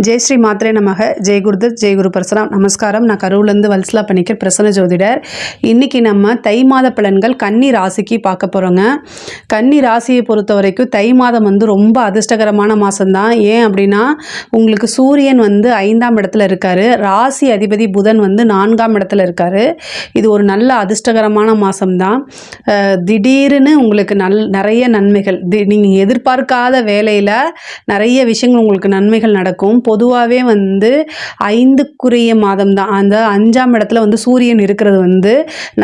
ஜெய் ஸ்ரீ மாத்ரே நமக. ஜெய் குருதத், ஜெய் குரு பரசுராம். நமஸ்காரம். நான் கரூர்லேருந்து வல்சலா பண்ணிக்கிறேன், பிரசன்ன ஜோதிடர். இன்றைக்கி நம்ம தை மாத பலன்கள் கன்னி ராசிக்கு பார்க்க போகிறோங்க. கன்னி ராசியை பொறுத்த வரைக்கும் தை மாதம் ரொம்ப அதிர்ஷ்டகரமான மாதம்தான். ஏன் அப்படின்னா உங்களுக்கு சூரியன் 5ஆம் இடத்துல இருக்கார், ராசி அதிபதி புதன் 4ஆம் இடத்துல இருக்கார். இது ஒரு நல்ல அதிர்ஷ்டகரமான மாதம்தான். திடீர்னு உங்களுக்கு நிறைய நன்மைகள், நீங்கள் எதிர்பார்க்காத வேலையில் நிறைய விஷயங்கள் உங்களுக்கு நன்மைகள் நடக்கும். பொதுவாகவே 5க்குரிய மாதம் தான். அந்த 5ஆம் இடத்துல சூரியன் இருக்கிறது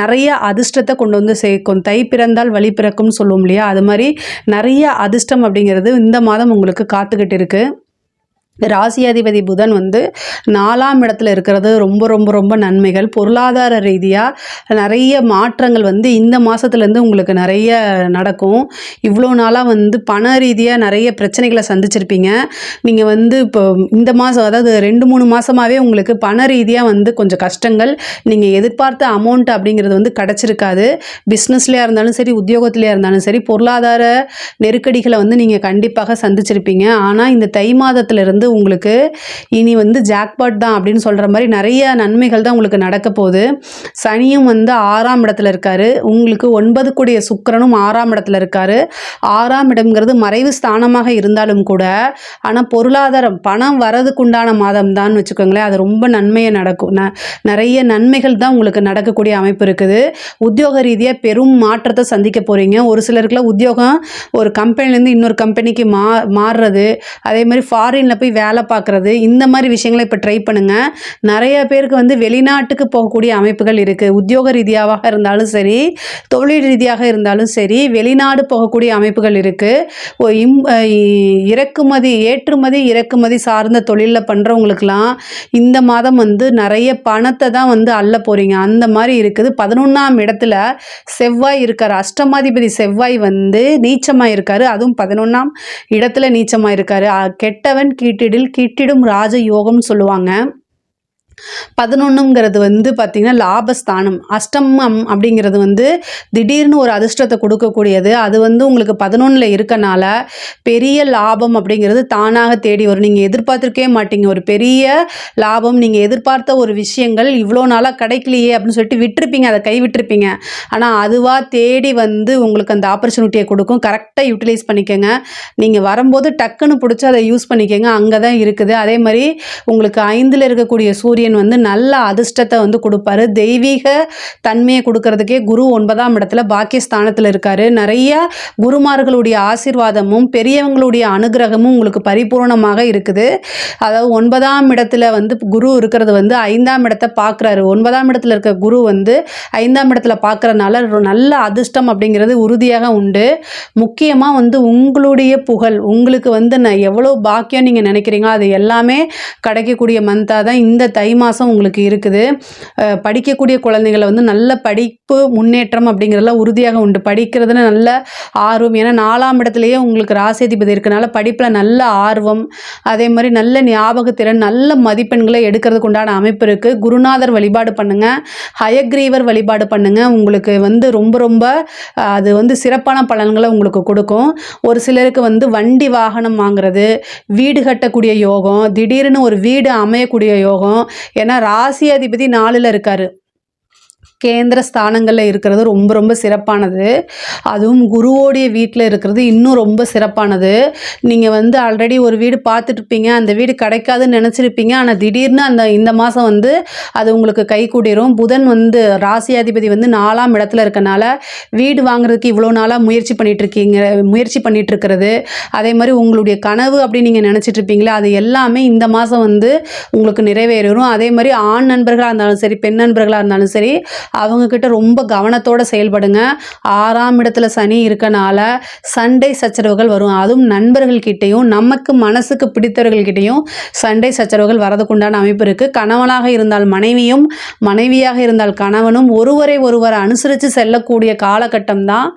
நிறைய அதிர்ஷ்டத்தை கொண்டு சேர்க்கும். தை பிறந்தால் வழி பிறக்கும்னு சொல்லுவோம் இல்லையா, அது மாதிரி நிறைய அதிர்ஷ்டம் அப்படிங்கிறது இந்த மாதம் உங்களுக்கு காத்துக்கிட்டு இருக்கு. ராசியாதிபதி புதன் 4ஆம் இடத்துல இருக்கிறது ரொம்ப ரொம்ப ரொம்ப நன்மைகள். பொருளாதார ரீதியாக நிறைய மாற்றங்கள் இந்த மாதத்துலேருந்து உங்களுக்கு நிறைய நடக்கும். இவ்வளோ நாளாக பண ரீதியாக நிறைய பிரச்சனைகளை சந்திச்சிருப்பீங்க. நீங்கள் இப்போ இந்த மாதம், அதாவது 2-3 மாதமாகவே உங்களுக்கு பண ரீதியாக கொஞ்சம் கஷ்டங்கள், நீங்கள் எதிர்பார்த்த அமௌண்ட் அப்படிங்கிறது கிடச்சிருக்காது. பிஸ்னஸ்லேயே இருந்தாலும் சரி, உத்தியோகத்திலேயே இருந்தாலும் சரி, பொருளாதார நெருக்கடிகளை நீங்கள் கண்டிப்பாக சந்திச்சிருப்பீங்க. ஆனால் இந்த தை மாதத்திலிருந்து உங்களுக்கு இனி ஜாக்பாட் தான் அப்படின்னு சொல்கிற மாதிரி நிறைய நன்மைகள் தான் உங்களுக்கு நடக்க போகுது. சனியும் 6ஆம் இடத்துல இருக்காரு. உங்களுக்கு 9 கூடிய சுக்கிரனும் 6ஆம் இடத்துல இருக்காரு. 6ஆம் இடம்ங்கிறது மறைவு ஸ்தானமாக இருந்தாலும் கூட, ஆனால் பொருளாதாரம் பணம் வரதுக்குண்டான மாதம் தான் வச்சுக்கோங்களேன். அது ரொம்ப நன்மையை நடக்கும். நிறைய நன்மைகள் தான் உங்களுக்கு நடக்கக்கூடிய அமைப்பு இருக்குது. உத்தியோக ரீதியாக பெரும் மாற்றத்தை சந்திக்க போகிறீங்க. ஒரு சிலருக்குலாம் உத்தியோகம் ஒரு கம்பெனிலேருந்து இன்னொரு கம்பெனிக்கு மாறுறது, அதே மாதிரி ஃபாரினில் போய் வேலை பார்க்குறது, இந்த மாதிரி விஷயங்களை இப்போ ட்ரை பண்ணுங்கள். நிறைய பேருக்கு வெளிநாட்டுக்கு போகக்கூடிய அமைப்புகள் இருக்குது. உத்தியோக ரீதியாக இருந்தாலும் சரி, தொழில் ரீதியாக இருந்தாலும் சரி, வெளிநாடு போகக்கூடிய அமைப்புகள் இருக்குது. இறக்குமதி சார்ந்த தொழிலில் பண்ணுறவங்களுக்கெல்லாம் இந்த மாதம் நிறைய பணத்தை தான் அள்ள போகிறீங்க. அந்த மாதிரி இருக்குது. 11ஆம் இடத்துல செவ்வாய் இருக்கார். அஷ்டமாதிபதி செவ்வாய் நீச்சமாக இருக்கார். அதுவும் 11ஆம் இடத்துல நீச்சமாக இருக்கார். கெட்டவன் கிட்டிடும் ராஜ யோகம்னு சொல்லுவாங்க. 11ங்கிறது பார்த்திங்கன்னா லாபஸ்தானம். அஷ்டமம் அப்படிங்கிறது திடீர்னு ஒரு அதிர்ஷ்டத்தை கொடுக்கக்கூடியது. அது உங்களுக்கு 11ல் இருக்கனால பெரிய லாபம் அப்படிங்கிறது தானாக தேடி வரும். நீங்கள் எதிர்பார்த்துருக்கே மாட்டீங்க. ஒரு பெரிய லாபம், நீங்கள் எதிர்பார்த்த ஒரு விஷயங்கள் இவ்வளோ நாளாக கிடைக்கலையே அப்படின்னு சொல்லிட்டு விட்டுருப்பீங்க, அதை கைவிட்டுருப்பீங்க. ஆனால் அதுவாக தேடி உங்களுக்கு அந்த ஆப்பர்ச்சுனிட்டியை கொடுக்கும். கரெக்டாக யூட்டிலைஸ் பண்ணிக்கோங்க. நீங்கள் வரும்போது டக்குன்னு பிடிச்சி அதை யூஸ் பண்ணிக்கோங்க. அங்கே தான் இருக்குது. அதே மாதிரி உங்களுக்கு 5ல் இருக்கக்கூடிய சூரியன் நல்ல அதிர்ஷ்டத்தை கொடுப்பாரு. தெய்வீக தன்மையை கொடுக்கறதுக்கே குரு 9ஆம் இடத்துல பாக்கியஸ்தானத்தில் இருக்காரு. நிறைய குருமார்களுடைய ஆசீர்வாதமும் பெரியவங்களுடைய அனுகிரகமும் உங்களுக்கு பரிபூர்ணமாக இருக்குது. அதாவது 9ஆம் இடத்துல குரு இருக்கிறது 5ஆம் இடத்தை பார்க்குறாரு. 9ஆம் இடத்துல இருக்க குரு 5ஆம் இடத்துல பார்க்குறதுனால நல்ல அதிர்ஷ்டம் அப்படிங்கிறது உறுதியாக உண்டு. முக்கியமாக உங்களுடைய புகழ், உங்களுக்கு நான் எவ்வளோ பாக்கியம் நீங்கள் நினைக்கிறீங்களோ அது எல்லாமே கிடைக்கக்கூடிய மந்தாக தான் இந்த தை மாதம் உங்களுக்கு இருக்குது. படிக்கக்கூடிய குழந்தைகளை நல்ல படிப்பு முன்னேற்றம் அப்படிங்கிறதுலாம் உறுதியாக உண்டு. படிக்கிறதுல நல்ல ஆர்வம். ஏன்னா 4ஆம் இடத்துலையே உங்களுக்கு ராசியாதிபதி இருக்கனால படிப்பில் நல்ல ஆர்வம், அதே மாதிரி நல்ல ஞாபகத்திறன், நல்ல மதிப்பெண்களை எடுக்கிறதுக்கு உண்டான அமைப்பு இருக்குது. குருநாதர் வழிபாடு பண்ணுங்கள், ஹயக்ரீவர் வழிபாடு பண்ணுங்கள். உங்களுக்கு ரொம்ப ரொம்ப அது சிறப்பான பலன்களை உங்களுக்கு கொடுக்கும். ஒரு சிலருக்கு வண்டி வாகனம் வாங்குறது, வீடு கட்டக்கூடிய யோகம், திடீர்னு ஒரு வீடு அமையக்கூடிய யோகம். ஏன்னா ராசி அதிபதி 4ல் இருக்காரு. கேந்திர ஸ்தானங்களில் இருக்கிறது ரொம்ப ரொம்ப சிறப்பானது. அதுவும் குருவோடைய வீட்டில் இருக்கிறது இன்னும் ரொம்ப சிறப்பானது. நீங்கள் ஆல்ரெடி ஒரு வீடு பார்த்துட்ருப்பீங்க, அந்த வீடு கிடைக்காதுன்னு நினச்சிருப்பீங்க. ஆனால் திடீர்னு இந்த மாதம் அது உங்களுக்கு கை கூடிரும். புதன் ராசியாதிபதி 4ஆம் இடத்துல இருக்கனால வீடு வாங்குறதுக்கு இவ்வளோ நாளாக முயற்சி பண்ணிகிட்ருக்கிறது. அதே மாதிரி உங்களுடைய கனவு அப்படின்னு நீங்கள் நினச்சிட்ருப்பீங்களா, அது எல்லாமே இந்த மாதம் உங்களுக்கு நிறைவேறும். அதே மாதிரி ஆண் நண்பர்களாக இருந்தாலும் சரி, பெண் நண்பர்களாக இருந்தாலும் சரி, அவங்கக்கிட்ட ரொம்ப கவனத்தோடு செயல்படுங்க. 6ஆம் இடத்துல சனி இருக்கனால சண்டை சச்சரவுகள் வரும். அதுவும் நண்பர்கள்கிட்டையும் நமக்கு மனசுக்கு பிடித்தவர்கள்கிட்டையும் சண்டை சச்சரவுகள் வரதுக்குண்டான அமைப்பு இருக்குது. கணவனாக இருந்தால் மனைவியும், மனைவியாக இருந்தால் கணவனும் ஒருவரை ஒருவர் அனுசரித்து செல்லக்கூடிய காலகட்டம் தான்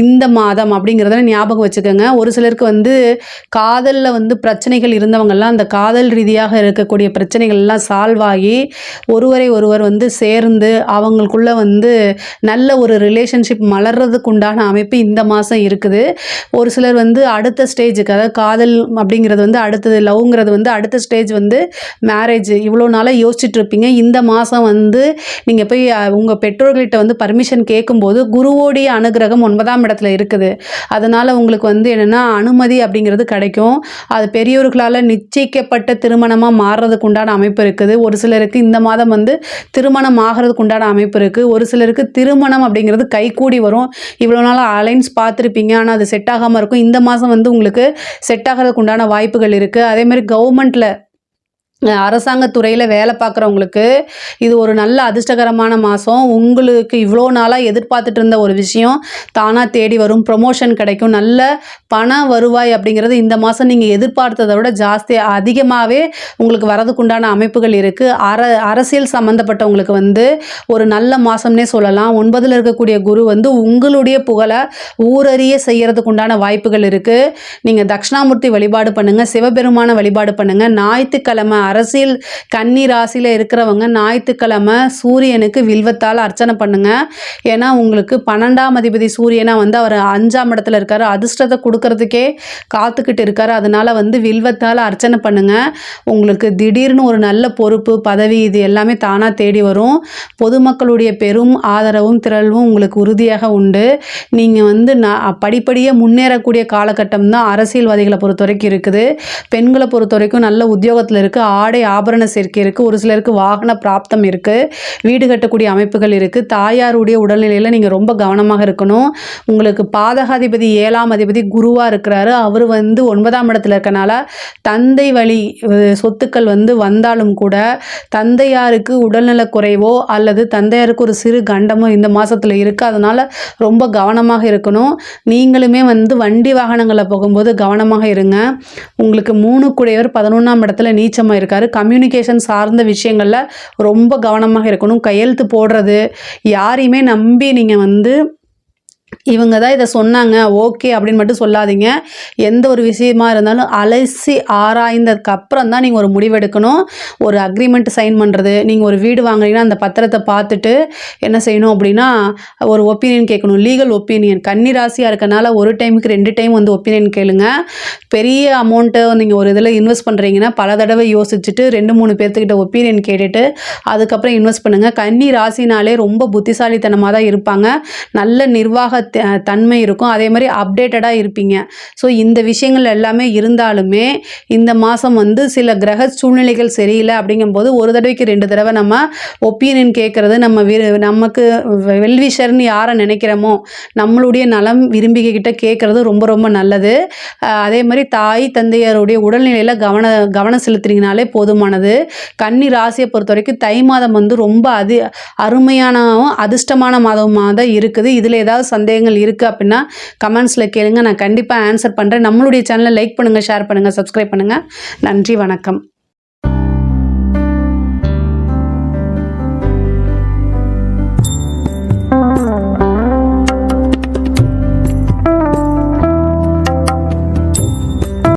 இந்த மாதம் அப்படிங்கிறத ஞாபகம் வச்சுக்கோங்க. ஒரு சிலருக்கு காதலில் பிரச்சனைகள் இருந்தவங்கெல்லாம் அந்த காதல் ரீதியாக இருக்கக்கூடிய பிரச்சனைகள் எல்லாம் சால்வ் ஆகி ஒருவரை ஒருவர் சேர்ந்து அவங்களுக்குள்ள உங்களுக்குள்ள வந்து நல்ல ஒரு ரிலேஷன்ஷிப் மலர்றதுக்கு உண்டான அமைப்பு இந்த மாதம் இருக்குது. ஒரு சிலர் வந்து அடுத்த ஸ்டேஜுக்கு, அதாவது காதல் அப்படிங்கிறது வந்து அடுத்தது, லவ்ங்கிறது வந்து அடுத்த ஸ்டேஜ் வந்து மேரேஜ், இவ்வளோ நாளாக யோசிச்சுட்டு இருப்பீங்க. இந்த மாதம் வந்து நீங்கள் போய் உங்கள் பெற்றோர்கள்கிட்ட வந்து பர்மிஷன் கேட்கும்போது குருவோடைய அனுகிரகம் 9ஆம் இடத்துல இருக்குது. அதனால் உங்களுக்கு வந்து என்னென்னா அனுமதி அப்படிங்கிறது கிடைக்கும். அது பெரியோர்களால் நிச்சயிக்கப்பட்ட திருமணமாக மாறுறதுக்கு உண்டான அமைப்பு இருக்குது. ஒரு சிலருக்கு இந்த மாதம் வந்து திருமணம் ஆகிறதுக்கு உண்டான அமைப்பு இருக்குது. ஒரு சிலருக்கு திருமணம் அப்படிங்கிறது கைகூடி வரும். இவ்வளோ நாள் அலைன்ஸ் பார்த்துருப்பீங்க, ஆனால் அது செட் ஆகாமல் இருக்கும். இந்த மாதம் வந்து உங்களுக்கு செட் ஆகிறதுக்கு உண்டான வாய்ப்புகள் இருக்குது. அதேமாதிரி கவர்மெண்ட்டில் அரசாங்க துறையில் வேலை பார்க்குறவங்களுக்கு இது ஒரு நல்ல அதிர்ஷ்டகரமான மாதம். உங்களுக்கு இவ்வளோ நாளாக எதிர்பார்த்துட்டு இருந்த ஒரு விஷயம் தானாக தேடி வரும். ப்ரொமோஷன் கிடைக்கும். நல்ல பண வருவாய் அப்படிங்கிறது இந்த மாதம் நீங்கள் எதிர்பார்த்ததை விட அதிகமாகவே உங்களுக்கு வரதுக்குண்டான அமைப்புகள் இருக்குது. அரசியல் சம்மந்தப்பட்டவங்களுக்கு வந்து ஒரு நல்ல மாதம்னே சொல்லலாம். 9ல் இருக்கக்கூடிய குரு வந்து உங்களுடைய புகழை ஊரறிய செய்கிறதுக்கு உண்டான வாய்ப்புகள் இருக்குது. நீங்கள் தட்சிணாமூர்த்தி வழிபாடு பண்ணுங்கள், சிவபெருமான வழிபாடு பண்ணுங்கள். ஞாயிற்றுக்கிழமை அரசியல் கன்னி ராசியில் இருக்கிறவங்க ஞாயிற்றுக்கிழமை சூரியனுக்கு வில்வத்தால் அர்ச்சனை பண்ணுங்க. ஏன்னா உங்களுக்கு 12ஆம் அதிபதி சூரியனா வந்து அவர் 5ஆம் இடத்துல இருக்காரு, அதிர்ஷ்டத்தை கொடுக்கறதுக்கே காத்துக்கிட்டு இருக்காரு. அதனால வந்து வில்வத்தால் அர்ச்சனை பண்ணுங்க. உங்களுக்கு திடீர்னு ஒரு நல்ல பொறுப்பு, பதவி இது எல்லாமே தானாக தேடி வரும். பொதுமக்களுடைய பெரும் ஆதரவும் திரள்வும் உங்களுக்கு உறுதியாக உண்டு. நீங்கள் வந்து படிப்படியாக முன்னேறக்கூடிய காலகட்டம் தான் அரசியல்வாதிகளை பொறுத்த வரைக்கும் இருக்குது. பெண்களை பொறுத்த வரைக்கும் நல்ல உத்தியோகத்தில் இருக்குது. ஆடை ஆபரண சேர்க்கை இருக்குது. ஒரு சிலருக்கு வாகன பிராப்தம் இருக்குது. வீடு கட்டக்கூடிய அமைப்புகள் இருக்குது. தாயாருடைய உடல்நிலையில் நீங்கள் ரொம்ப கவனமாக இருக்கணும். உங்களுக்கு பாதகாதிபதி 7ஆம் அதிபதி குருவாக இருக்கிறாரு. அவர் வந்து 9ஆம் இடத்துல இருக்கனால தந்தை வழி சொத்துக்கள் வந்து வந்தாலும் கூட தந்தையாருக்கு உடல்நல குறைவோ அல்லது தந்தையாருக்கு ஒரு சிறு கண்டமோ இந்த மாதத்தில் இருக்குது. அதனால் ரொம்ப கவனமாக இருக்கணும். நீங்களுமே வந்து வண்டி வாகனங்களில் போகும்போது கவனமாக இருங்க. உங்களுக்கு 3 குடையவர் 11ஆம் இடத்துல நீச்சமாக இருக்காரு. கம்யூனிகேஷன் சார்ந்த விஷயங்களில் ரொம்ப கவனமாக இருக்கணும். கையெழுத்து போடுறது, யாரையுமே நம்பி நீங்கள் வந்து இவங்க தான் இதை சொன்னாங்க ஓகே அப்படின்னு மட்டும் சொல்லாதீங்க. எந்த ஒரு விஷயமா இருந்தாலும் அலசி ஆராய்ந்ததுக்கு அப்புறம் தான் நீங்கள் ஒரு முடிவெடுக்கணும். ஒரு அக்ரிமெண்ட் சைன் பண்ணுறது, நீங்கள் ஒரு வீடு வாங்குறீங்கன்னா அந்த பத்திரத்தை பார்த்துட்டு என்ன செய்யணும் அப்படின்னா ஒரு ஒப்பீனியன் கேட்கணும். Legal opinion. கன்னி ராசியாக இருக்கனால ஒரு டைமுக்கு 2 டைம் வந்து ஒப்பீனியன் கேளுங்க. பெரிய அமௌண்ட்டை நீங்கள் ஒரு இதில் இன்வெஸ்ட் பண்ணுறீங்கன்னா பல தடவை யோசிச்சுட்டு 2-3 பேர்த்துக்கிட்ட ஒப்பீனியன் கேட்டுட்டு அதுக்கப்புறம் இன்வெஸ்ட் பண்ணுங்கள். கன்னி ராசினாலே ரொம்ப புத்திசாலித்தனமாக தான் இருப்பாங்க. நல்ல நிர்வாக தன்மை இருக்கும். அதே மாதிரி அப்டேட்டடாக இருப்பீங்க. ஸோ இந்த விஷயங்கள் எல்லாமே இருந்தாலுமே இந்த மாதம் வந்து சில கிரக சூழ்நிலைகள் சரியில்லை அப்படிங்கும்போது ஒரு தடவைக்கு 2 தடவை நம்ம ஒப்பீனியன் கேட்குறது, நமக்கு வெல்விஷர்னு யாரை நினைக்கிறோமோ நம்மளுடைய நலம் விரும்பிக்கிட்ட கேட்குறது ரொம்ப ரொம்ப நல்லது. அதே மாதிரி தாய் தந்தையருடைய உடல்நிலையில் கவனம் செலுத்துறீங்கனாலே போதுமானது. கன்னி ராசியை பொறுத்த வரைக்கும் தை மாதம் வந்து ரொம்ப அருமையானவும் அதிர்ஷ்டமான மாதமாக தான் இருக்குது. இதில் ஏதாவது சந்தேகங்கள் இருக்குது அப்படின்னா கமெண்ட்ஸில் கேளுங்க. நான் கண்டிப்பாக ஆன்சர் பண்ணுறேன். நம்மளுடைய சேனலை லைக் பண்ணுங்கள், ஷேர் பண்ணுங்கள், சப்ஸ்கிரைப் பண்ணுங்கள். நன்றி, வணக்கம்.